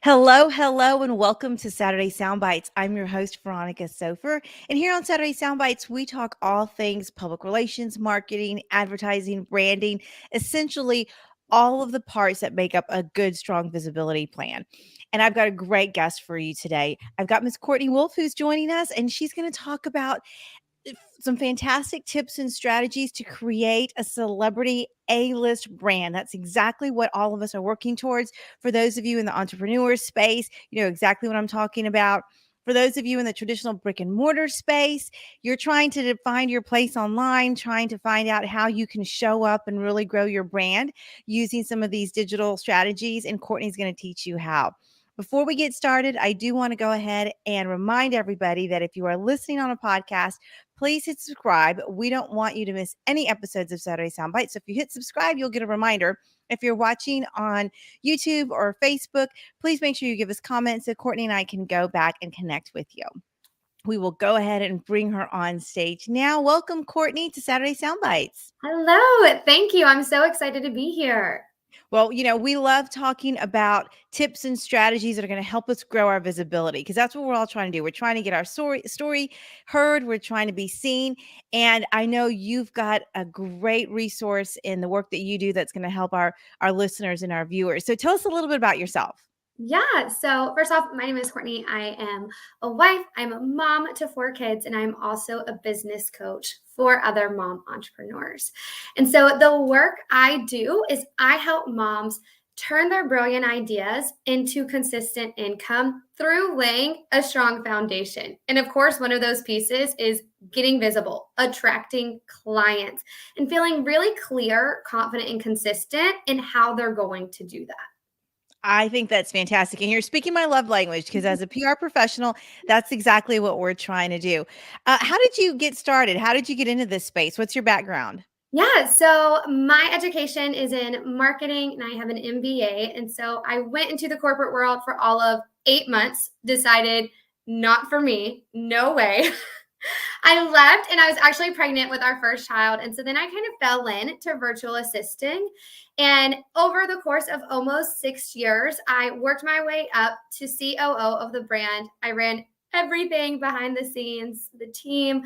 Hello, hello, and welcome to Saturday Soundbites. I'm your host, Veronica and here on Saturday Soundbites, we talk all things public relations, marketing, advertising, branding, essentially all of the parts that make up a good, strong visibility plan. And I've got a great guest for you today. I've got Miss Courtney Wolf who's joining us, and she's going to talk about some fantastic tips and strategies to create a celebrity A-list brand. That's exactly what all of us are working towards. For those of you in the entrepreneur space, you know exactly what I'm talking about. For those of you in the traditional brick and mortar space, you're trying to find your place online, trying to find out how you can show up and really grow your brand using some of these digital strategies. And Courtney's going to teach you how. Before we get started, I do want to go ahead and remind everybody that if you are listening on a podcast, please hit subscribe. We don't want you to miss any episodes of Saturday Soundbite. So if you hit subscribe, you'll get a reminder. If you're watching on YouTube or Facebook, please make sure you give us comments so Courtney and I can go back and connect with you. We will go ahead and bring her on stage now. Welcome, Courtney, to Saturday Soundbites. Hello. Thank you. I'm so excited to be here. Well, we love talking about tips and strategies that are going to help us grow our visibility because that's what we're all trying to do. We're trying to get our story heard. We're trying to be seen. And I know you've got a great resource in the work that you do that's going to help our listeners and our viewers. So tell us a little bit about yourself. Yeah. So first off, my name is Courtney. I am a wife. I'm a mom to 4 kids, and I'm also a business coach for other mom entrepreneurs. And so the work I do is I help moms turn their brilliant ideas into consistent income through laying a strong foundation. And of course, one of those pieces is getting visible, attracting clients, and feeling really clear, confident, and consistent in how they're going to do that. I think that's fantastic. And you're speaking my love language because as a PR professional, that's exactly what we're trying to do. How did you get started? How did you get into this space? What's your background? Yeah, so my education is in marketing and I have an MBA. And so I went into the corporate world for all of 8 months, decided not for me, no way. I left and I was actually pregnant with our first child. And so then I kind of fell into virtual assisting. And over the course of almost 6 years, I worked my way up to COO of the brand. I ran everything behind the scenes, the team.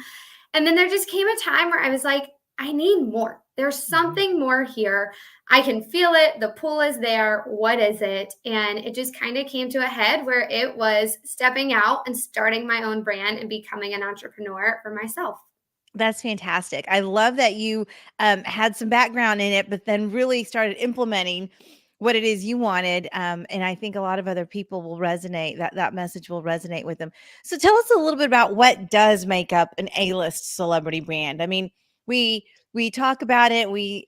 And then there just came a time where I was like, I need more. There's something more here. I can feel it. The pull is there. What is it? And it just kind of came to a head where it was stepping out and starting my own brand and becoming an entrepreneur for myself. That's fantastic. I love that you had some background in it, but then really started implementing what it is you wanted. And I think a lot of other people will resonate, that message will resonate with them. So tell us a little bit about what does make up an A-list celebrity brand. I mean, we talk about it. We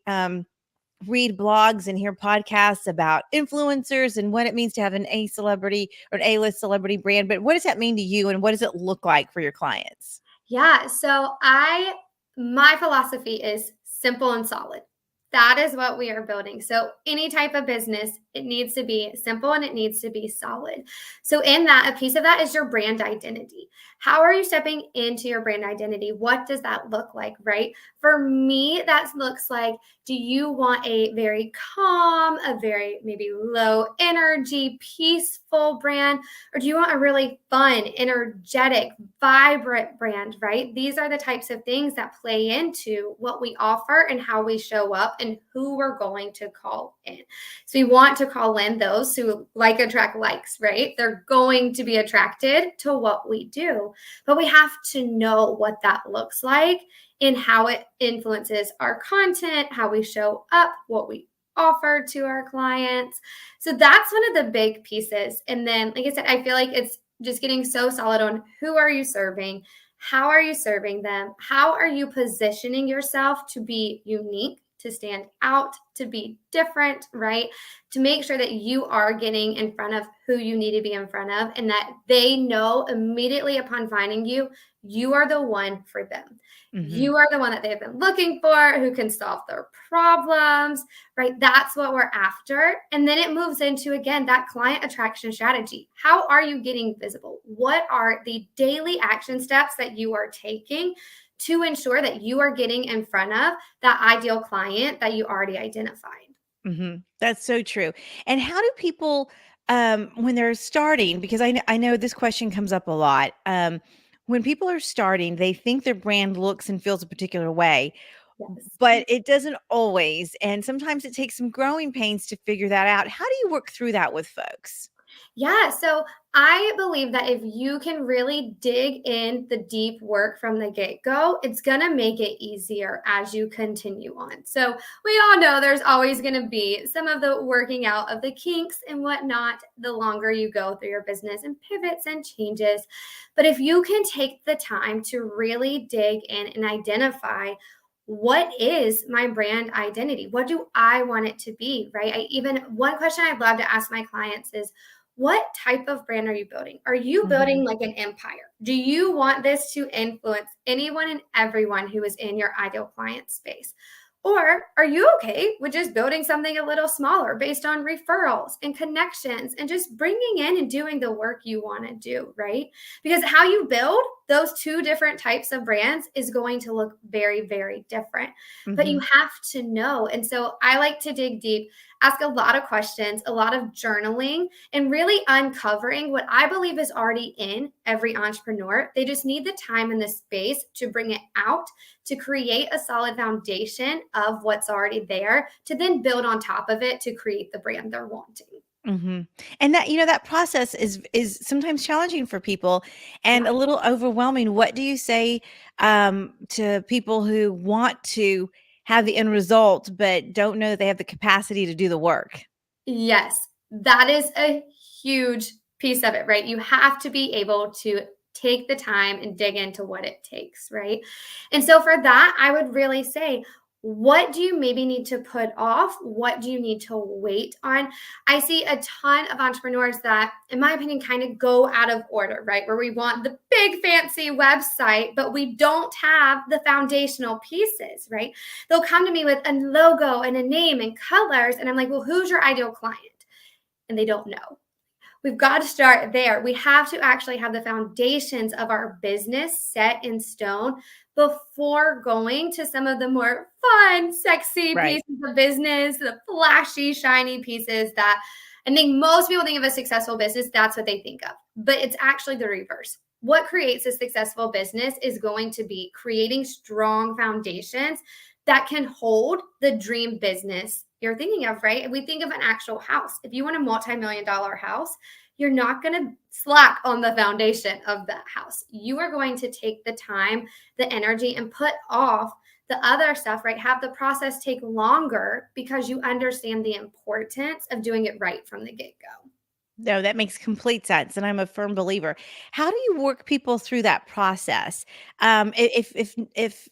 read blogs and hear podcasts about influencers and what it means to have an A celebrity or an A-list celebrity brand. But what does that mean to you, and what does it look like for your clients? Yeah, so my philosophy is simple and solid. That is what we are building. So any type of business, it needs to be simple and it needs to be solid. So in that, a piece of that is your brand identity. How are you stepping into your brand identity? What does that look like, right? For me, that looks like, do you want a very calm, a very maybe low energy, peaceful brand? Or do you want a really fun, energetic, vibrant brand, right? These are the types of things that play into what we offer and how we show up and who we're going to call in. So we want to call in those who like attract likes, right? They're going to be attracted to what we do, but we have to know what that looks like and how it influences our content, how we show up, what we offer to our clients. So that's one of the big pieces. And then, like I said, I feel like it's just getting so solid on who are you serving? How are you serving them? How are you positioning yourself to be unique, to stand out, to be different, right? To make sure that you are getting in front of who you need to be in front of and that they know immediately upon finding you, you are the one for them. Mm-hmm. You are the one that they've been looking for, who can solve their problems, right? That's what we're after. And then it moves into, again, that client attraction strategy. How are you getting visible? What are the daily action steps that you are taking to ensure that you are getting in front of that ideal client that you already identified? Mm-hmm. That's so true. And how do people when they're starting, because I know this question comes up a lot. When people are starting, they think their brand looks and feels a particular way, Yes. but it doesn't always. And sometimes it takes some growing pains to figure that out. How do you work through that with folks? Yeah, so I believe that if you can really dig in the deep work from the get go, it's going to make it easier as you continue on. So, we all know there's always going to be some of the working out of the kinks and whatnot the longer you go through your business and pivots and changes. But if you can take the time to really dig in and identify what is my brand identity? What do I want it to be? Right. One question I'd love to ask my clients is, what type of brand are you building? Are you Mhm. building like an empire? Do you want this to influence anyone and everyone who is in your ideal client space? Or are you okay with just building something a little smaller based on referrals and connections and just bringing in and doing the work you want to do, right? Because how you build those two different types of brands is going to look very, very different. But you Mhm. have to know. And so I like to dig deep, ask a lot of questions, a lot of journaling, and really uncovering what I believe is already in every entrepreneur. They just need the time and the space to bring it out, to create a solid foundation of what's already there, to then build on top of it to create the brand they're wanting. Mhm. And that, that process is sometimes challenging for people and Yeah. a little overwhelming. What do you say to people who want to have the end result but don't know that they have the capacity to do the work? Yes, that is a huge piece of it, right? You have to be able to take the time and dig into what it takes, right? And so for that, I would really say, what do you maybe need to put off? What do you need to wait on? I see a ton of entrepreneurs that, in my opinion, kind of go out of order, right? Where we want the big fancy website, but we don't have the foundational pieces, right? They'll come to me with a logo and a name and colors. And I'm like, well, who's your ideal client? And they don't know. We've got to start there. We have to actually have the foundations of our business set in stone before going to some of the more fun, sexy Right. pieces of business, the flashy, shiny pieces that I think most people think of a successful business. That's what they think of. But it's actually the reverse. What creates a successful business is going to be creating strong foundations that can hold the dream business you're thinking of, right? We think of an actual house. If you want a multi-million dollar house, you're not going to slack on the foundation of that house. You are going to take the time, the energy, and put off the other stuff, right? Have the process take longer because you understand the importance of doing it right from the get go. No, that makes complete sense, and I'm a firm believer. How do you work people through that process? If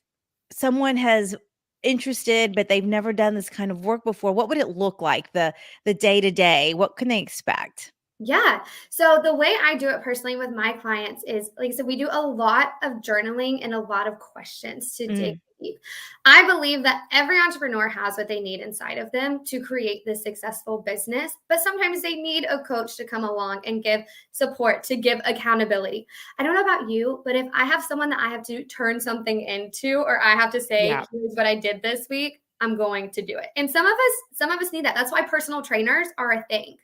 someone has interested, but they've never done this kind of work before, what would it look like, the day to day? What can they expect? Yeah. So the way I do it personally with my clients is, like I said, we do a lot of journaling and a lot of questions to dig Mm, deep. I believe that every entrepreneur has what they need inside of them to create this successful business, but sometimes they need a coach to come along and give support, to give accountability. I don't know about you, but if I have someone that I have to turn something into, or I have to say, yeah. here's what I did this week, I'm going to do it. And some of us need that. That's why personal trainers are a thing,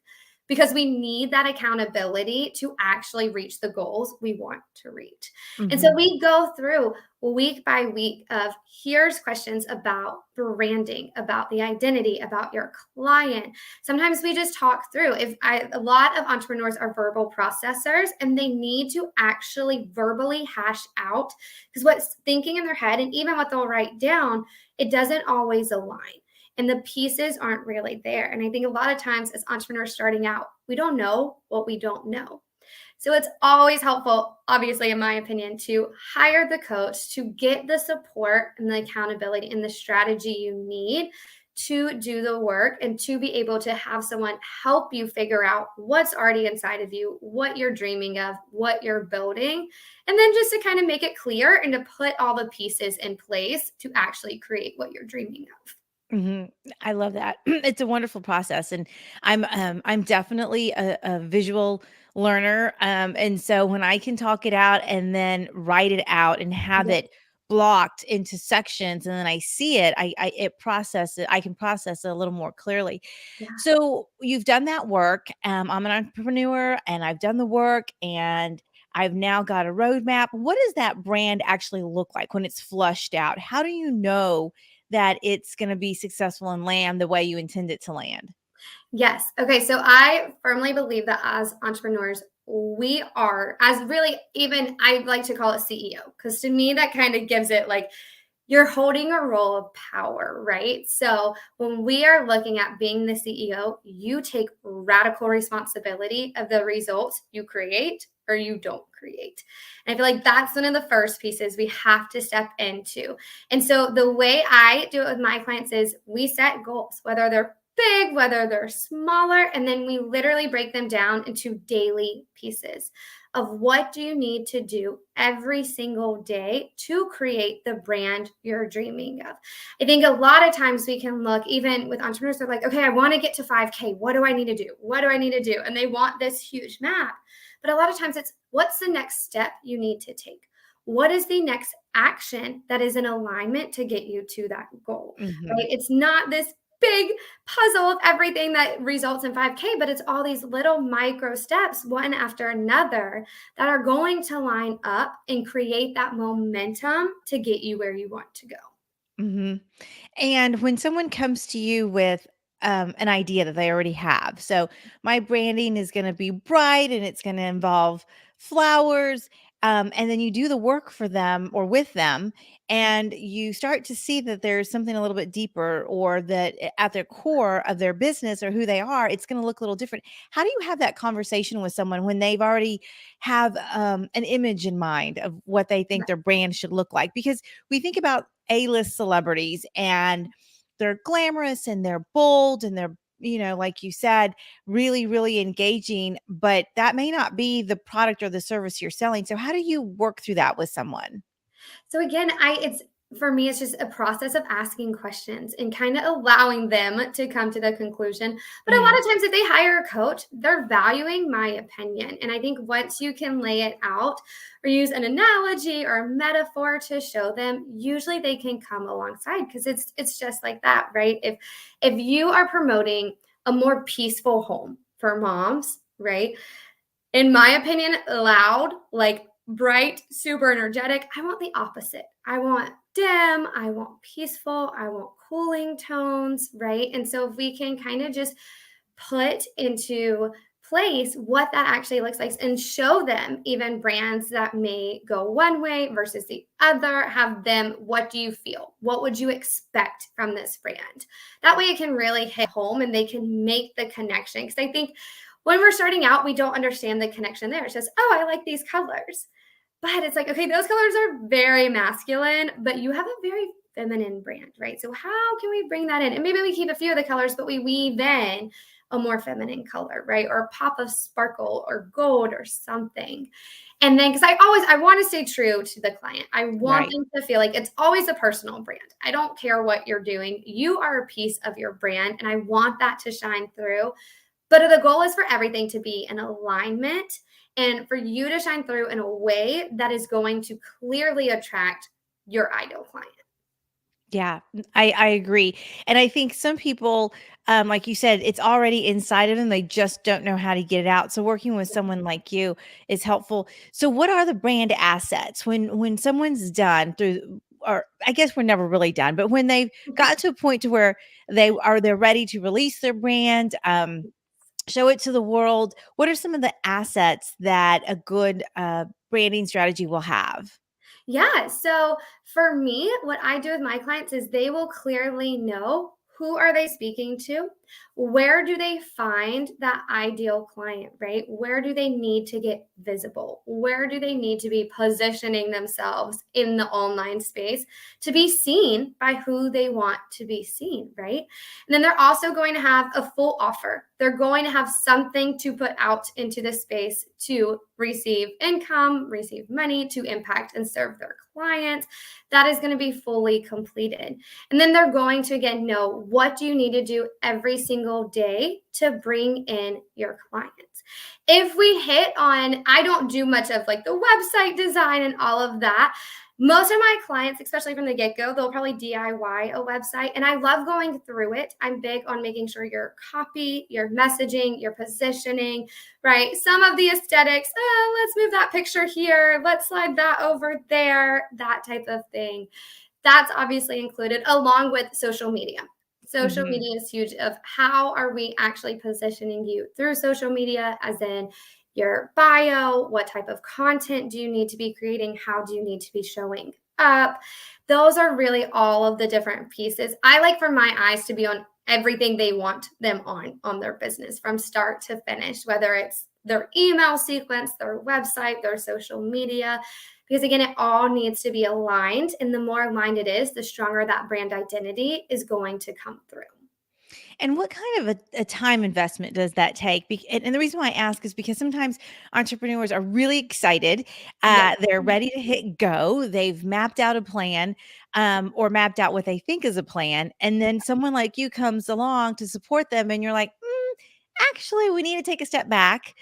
because we need that accountability to actually reach the goals we want to reach. And so Mhm. we go through week by week of, here's questions about branding, about the identity, about your client. Sometimes we just talk through. A lot of entrepreneurs are verbal processors and they need to actually verbally hash out, because what's thinking in their head and even what they'll write down, it doesn't always align and the pieces aren't really there. And I think a lot of times as entrepreneurs starting out, we don't know what we don't know. So it's always helpful, obviously, in my opinion, to hire the coach to get the support and the accountability and the strategy you need to do the work and to be able to have someone help you figure out what's already inside of you, what you're dreaming of, what you're building, and then just to kind of make it clear and to put all the pieces in place to actually create what you're dreaming of. Mhm. I love that. It's a wonderful process, and I'm definitely a visual learner, and so when I can talk it out and then write it out and have Yeah. it blocked into sections, and then I see it, I can process it a little more clearly. Yeah. So you've done that work. I'm an entrepreneur and I've done the work and I've now got a roadmap. What does that brand actually look like when it's flushed out? How do you know that it's going to be successful and land the way you intend it to land? Yes. Okay. So I firmly believe that as entrepreneurs, we are, as really, even I like to call it CEO, because to me, that kind of gives it like you're holding a role of power, right? So when we are looking at being the CEO, you take radical responsibility of the results you create or you don't create. And I feel like that's one of the first pieces we have to step into. And so the way I do it with my clients is we set goals, whether they're big, whether they're smaller, and then we literally break them down into daily pieces of what do you need to do every single day to create the brand you're dreaming of. I think a lot of times we can look, even with entrepreneurs, they're like, okay, I want to get to 5K. What do I need to do? What do I need to do? And they want this huge map. But a lot of times it's what's the next step you need to take? What is the next action that is in alignment to get you to that goal, Mhm. right? It's not this big puzzle of everything that results in 5K, but it's all these little micro steps, one after another, that are going to line up and create that momentum to get you where you want to go. Mhm. And when someone comes to you with an idea that they already have, so my branding is going to be bright and it's going to involve flowers, and then you do the work for them or with them, and you start to see that there's something a little bit deeper, or that at their core of their business or who they are, it's going to look a little different. How do you have that conversation with someone when they've already have an image in mind of what they think their brand should look like? Because we think about A-list celebrities and they're glamorous and they're bold and they're, like you said, really, really engaging, but that may not be the product or the service you're selling. So how do you work through that with someone? So again, I it's for me, it's just a process of asking questions and kind of allowing them to come to the conclusion. But a lot Mhm. of times, if they hire a coach, they're valuing my opinion. And I think once you can lay it out or use an analogy or a metaphor to show them, usually they can come alongside because it's just like that, right? If you are promoting a more peaceful home for moms, right? In my opinion, loud, like bright, super energetic. I want the opposite. I want dim, I want peaceful, I want cooling tones, right? And so if we can kind of just put into place what that actually looks like and show them even brands that may go one way versus the other, have them, what do you feel? What would you expect from this brand? That way it can really hit home and they can make the connection. Because I think when we're starting out, we don't understand the connection there. It's just, oh, I like these colors. But it's like, okay, those colors are very masculine, but you have a very feminine brand, right? So how can we bring that in? And maybe we keep a few of the colors, but we weave in a more feminine color, right? Or a pop of sparkle or gold or something. And then, because I want to stay true to the client. I want Right. them to feel like it's always a personal brand. I don't care what you're doing. You are a piece of your brand, and I want that to shine through. But the goal is for everything to be in alignment and for you to shine through in a way that is going to clearly attract your ideal client. Yeah, I agree. And I think some people, like you said, it's already inside of them. They just don't know how to get it out. So working with someone like you is helpful. So what are the brand assets when someone's done through, or I guess we're never really done, but when they've got to a point to where they're ready to release their brand, show it to the world, what are some of the assets that a good branding strategy will have? Yeah. So for me, what I do with my clients is they will clearly know who are they speaking to? Where do they find that ideal client, right? Where do they need to get visible? Where do they need to be positioning themselves in the online space to be seen by who they want to be seen, right? And then they're also going to have a full offer. They're going to have something to put out into the space to receive income, receive money, to impact and serve their clients. That is going to be fully completed. And then they're going to again know what do you need to do every single day to bring in your clients. If we hit on, I don't do much of like the website design and all of that. Most of my clients, especially from the get-go, they'll probably DIY a website, and I love going through it. I'm big on making sure your copy, your messaging, your positioning, right? Some of the aesthetics, let's move that picture here, let's slide that over there, that type of thing. That's obviously included along with social media. Social Mhm. media is huge of how are we actually positioning you through social media, as in your bio, what type of content do you need to be creating, how do you need to be showing up. Those are really all of the different pieces. I like for my eyes to be on everything they want them on their business from start to finish, whether it's their email sequence, their website, their social media, because again, it all needs to be aligned. And the more aligned it is, the stronger that brand identity is going to come through. And what kind of a time investment does that take? And the reason why I ask is because sometimes entrepreneurs are really excited. Yes. They're ready to hit go. They've mapped out a plan, or mapped out what they think is a plan. And then someone like you comes along to support them, and you're like, actually, we need to take a step back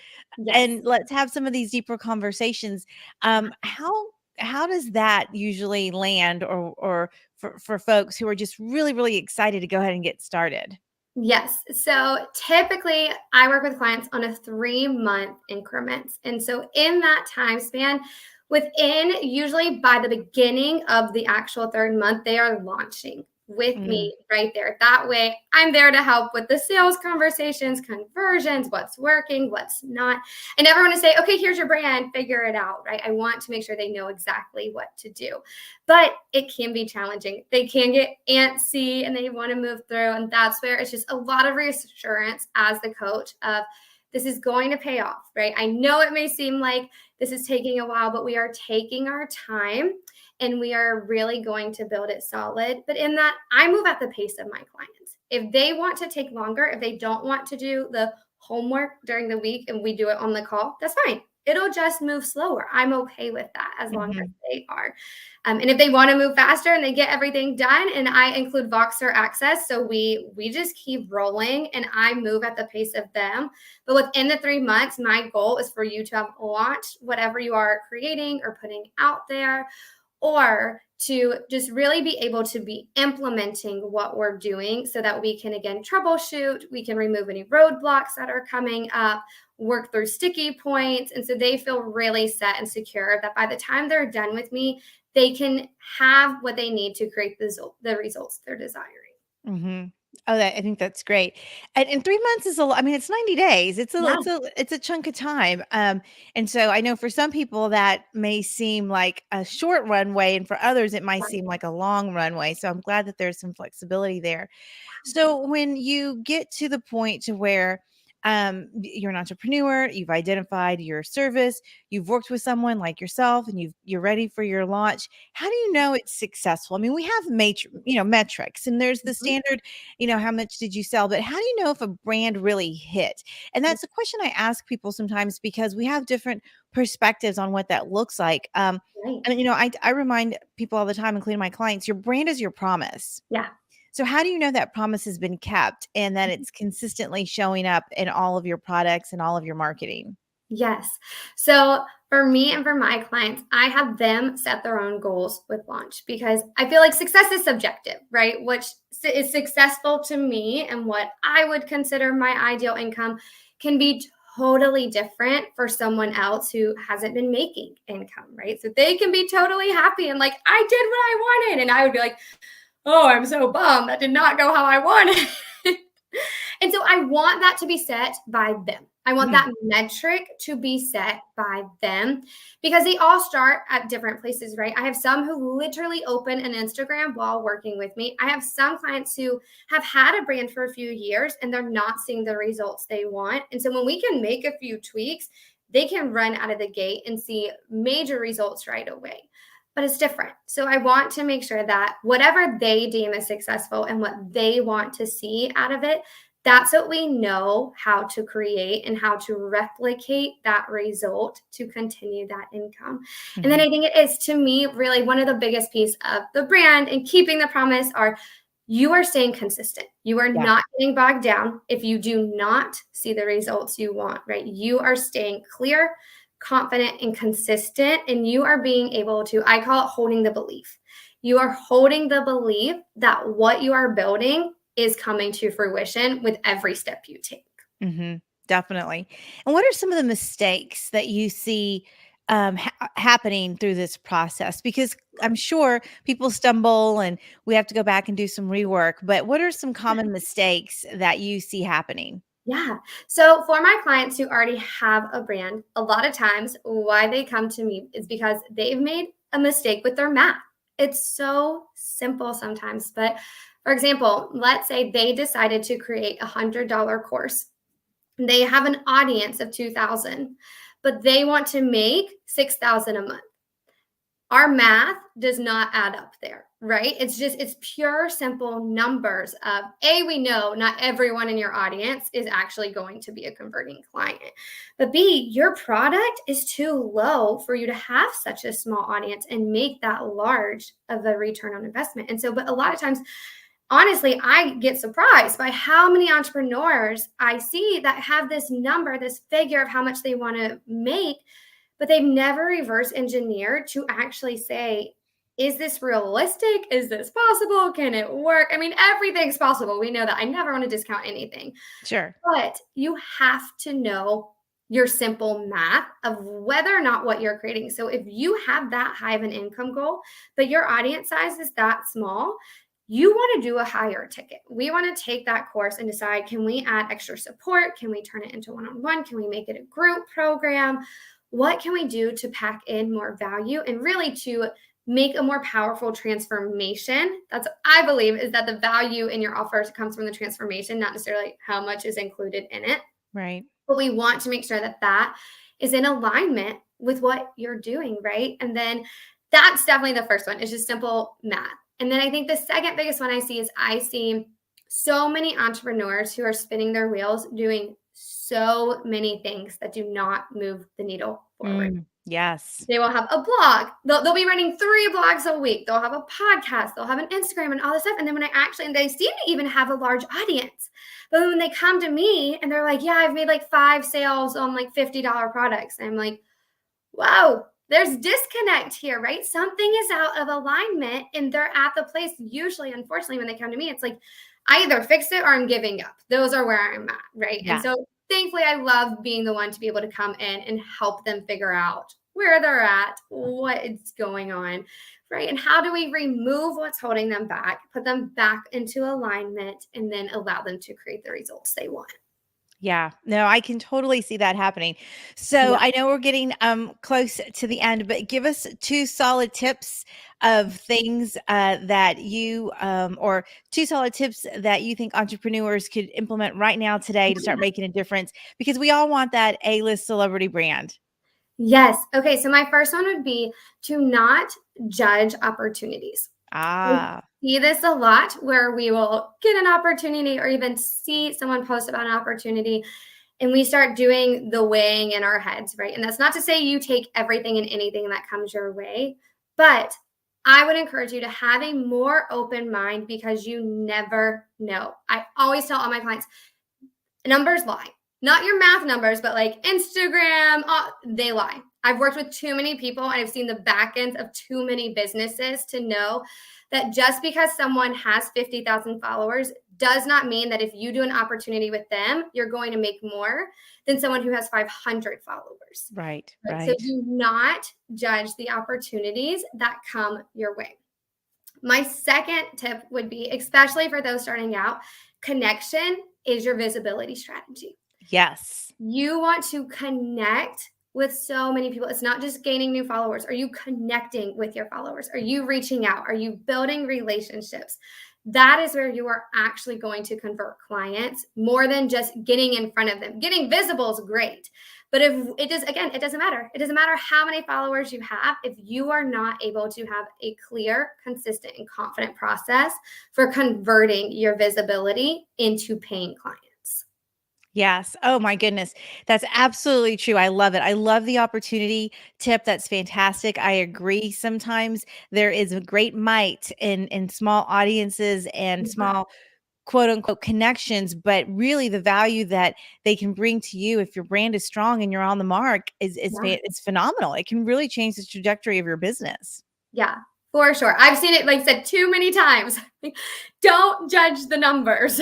and Yes. let's have some of these deeper conversations. How does that usually land, or for folks who are just really, really excited to go ahead and get started? Yes. So typically, I work with clients on a 3-month increments. And so, in that time span, within usually by the beginning of the actual third month, they are launching with Mm, me right there. That way, I'm there to help with the sales conversations, conversions, what's working, what's not. I never want to say, okay, here's your brand, figure it out, right? I want to make sure they know exactly what to do. But it can be challenging. They can get antsy and they want to move through. And that's where it's just a lot of reassurance as the coach of this is going to pay off, right? I know it may seem like this is taking a while, but we are taking our time and we are really going to build it solid. But in that, I move at the pace of my clients. If they want to take longer, if they don't want to do the homework during the week and we do it on the call, that's fine. It'll just move slower. I'm okay with that as long as mhm. they are. And if they want to move faster and they get everything done, and I include Voxer access, so we just keep rolling, and I move at the pace of them. But within the 3 months, my goal is for you to have launched whatever you are creating or putting out there, or to just really be able to be implementing what we're doing so that we can again troubleshoot, we can remove any roadblocks that are coming up, work through sticky points, and so they feel really set and secure that by the time they're done with me, they can have what they need to create the results they're desiring. Mhm. Oh, I think that's great. And 3 months is a lot. I mean, it's 90 days. Yeah. It's a chunk of time. And so I know for some people that may seem like a short runway, and for others it might seem like a long runway. So I'm glad that there's some flexibility there. So when you get to the point to where you're an entrepreneur, you've identified your service, you've worked with someone like yourself, and you're ready for your launch. How do you know it's successful? I mean, we have metrics, and there's the Mhm. standard, how much did you sell? But how do you know if a brand really hit? And that's a question I ask people sometimes because we have different perspectives on what that looks like. Right. And I remind people all the time, including my clients, your brand is your promise. Yeah. So how do you know that promise has been kept and that it's consistently showing up in all of your products and all of your marketing? Yes. So for me and for my clients, I have them set their own goals with launch because I feel like success is subjective, right? Which is successful to me and what I would consider my ideal income can be totally different for someone else who hasn't been making income, right? So they can be totally happy and like, I did what I wanted. And I would be like, oh, I'm so bummed. That did not go how I wanted. And so I want that to be set by them. I want Mm, that metric to be set by them because they all start at different places, right? I have some who literally open an Instagram while working with me. I have some clients who have had a brand for a few years and they're not seeing the results they want. And so when we can make a few tweaks, they can run out of the gate and see major results right away. But it's different. So I want to make sure that whatever they deem as successful and what they want to see out of it, that's what we know how to create and how to replicate that result to continue that income. And then mhm. I think it is, to me, really one of the biggest piece of the brand and keeping the promise are you are staying consistent. You are Yeah. not getting bogged down if you do not see the results you want, right? You are staying clear, confident, and consistent, and you are being able to, I call it holding the belief. You are holding the belief that what you are building is coming to fruition with every step you take. Definitely. And what are some of the mistakes that you see happening through this process? Because I'm sure people stumble and we have to go back and do some rework. But what are some common mistakes that you see happening? Yeah. So for my clients who already have a brand, a lot of times why they come to me is because they've made a mistake with their math. It's so simple sometimes. But for example, let's say they decided to create a $100 course. They have an audience of 2,000, but they want to make 6,000 a month. Our math does not add up there, right? It's pure simple numbers of we know not everyone in your audience is actually going to be a converting client, but B, your product is too low for you to have such a small audience and make that large of a return on investment. And so, but a lot of times, honestly, I get surprised by how many entrepreneurs I see that have this number, this figure of how much they want to make, but they've never reverse engineered to actually say, is this realistic? Is this possible? Can it work? I mean, everything's possible. We know that. I never want to discount anything, Sure. but you have to know your simple math of whether or not what you're creating. So if you have that high of an income goal, but your audience size is that small, you want to do a higher ticket. We want to take that course and decide, can we add extra support? Can we turn it into one-on-one? Can we make it a group program? What can we do to pack in more value and really to make a more powerful transformation? That's, I believe, is that the value in your offer comes from the transformation, not necessarily how much is included in it. Right. But we want to make sure that that is in alignment with what you're doing, right? And then that's definitely the first one. It's just simple math. And then I think the second biggest one I see is I see so many entrepreneurs who are spinning their wheels doing so many things that do not move the needle forward. Yes. They will have a blog. They'll be running 3 blogs a week. They'll have a podcast. They'll have an Instagram and all this stuff. And then when and they seem to even have a large audience. But when they come to me and they're like, yeah, I've made like 5 sales on like $50 products. And I'm like, whoa, there's disconnect here, right? Something is out of alignment and they're at the place. Usually, unfortunately, when they come to me, it's like, I either fix it or I'm giving up. Those are where I'm at, right? Yeah. And so thankfully, I love being the one to be able to come in and help them figure out where they're at, what is going on, right? And how do we remove what's holding them back, put them back into alignment, and then allow them to create the results they want. Yeah, no, I can totally see that happening. So Yeah. I know we're getting close to the end, but give us 2 solid tips of things that you or 2 solid tips that you think entrepreneurs could implement right now today to start making a difference, because we all want that A-list celebrity brand. Yes. Okay. So my first one would be to not judge opportunities. We Ah, see this a lot where we will get an opportunity or even see someone post about an opportunity and we start doing the weighing in our heads, right? And that's not to say you take everything and anything that comes your way, but I would encourage you to have a more open mind because you never know. I always tell all my clients, numbers lie. Not your math numbers, but like Instagram, they lie. I've worked with too many people and I've seen the back ends of too many businesses to know that just because someone has 50,000 followers does not mean that if you do an opportunity with them, you're going to make more than someone who has 500 followers. right, Right? So right. do not judge the opportunities that come your way. My second tip would be, especially for those starting out, connection is your visibility strategy. Yes. You want to connect with so many people. It's not just gaining new followers. Are you connecting with your followers? Are you reaching out? Are you building relationships? That is where you are actually going to convert clients more than just getting in front of them. Getting visible is great. But if it does, again, it doesn't matter. It doesn't matter how many followers you have if you are not able to have a clear, consistent, and confident process for converting your visibility into paying clients. Yes. Oh my goodness. That's absolutely true. I love it. I love the opportunity tip. That's fantastic. I agree. Sometimes there is a great might in small audiences and Yeah. small quote unquote connections, but really the value that they can bring to you if your brand is strong and you're on the mark Yeah. it's phenomenal. It can really change the trajectory of your business. Yeah, for sure. I've seen it, like I said, too many times. Don't judge the numbers.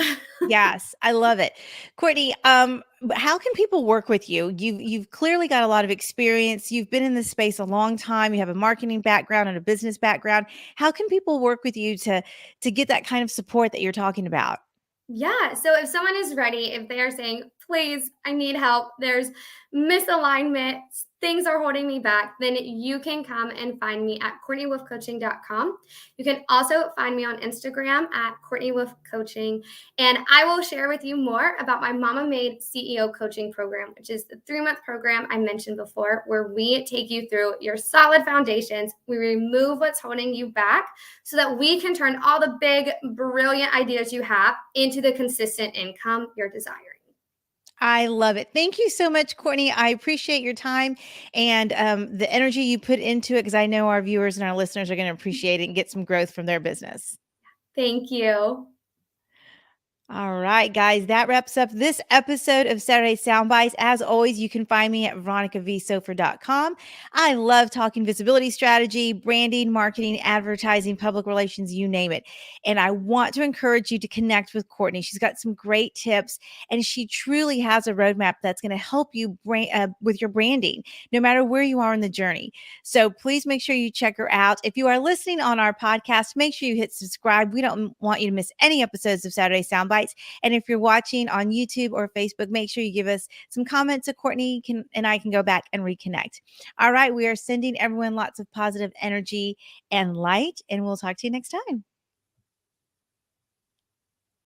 Yes, I love it. Courtney, how can people work with you? You've clearly got a lot of experience. You've been in this space a long time. You have a marketing background and a business background. How can people work with you to get that kind of support that you're talking about? Yeah. So if someone is ready, if they are saying, please, I need help, there's misalignment, things are holding me back, then you can come and find me at CourtneyWolfCoaching.com. You can also find me on Instagram at Courtney Wolf Coaching. And I will share with you more about my Mama Made CEO coaching program, which is the 3-month program I mentioned before, where we take you through your solid foundations. We remove what's holding you back so that we can turn all the big, brilliant ideas you have into the consistent income you're desiring. I love it. Thank you so much, Courtney. I appreciate your time and the energy you put into it because I know our viewers and our listeners are going to appreciate it and get some growth from their business. Thank you. All right, guys, that wraps up this episode of Saturday Soundbites. As always, you can find me at veronicavsofer.com. I love talking visibility strategy, branding, marketing, advertising, public relations, you name it. And I want to encourage you to connect with Courtney. She's got some great tips, and she truly has a roadmap that's going to help you with your branding, no matter where you are in the journey. So please make sure you check her out. If you are listening on our podcast, make sure you hit subscribe. We don't want you to miss any episodes of Saturday Soundbites. And if you're watching on YouTube or Facebook, make sure you give us some comments so Courtney and I can go back and reconnect. All right, we are sending everyone lots of positive energy and light, and we'll talk to you next time.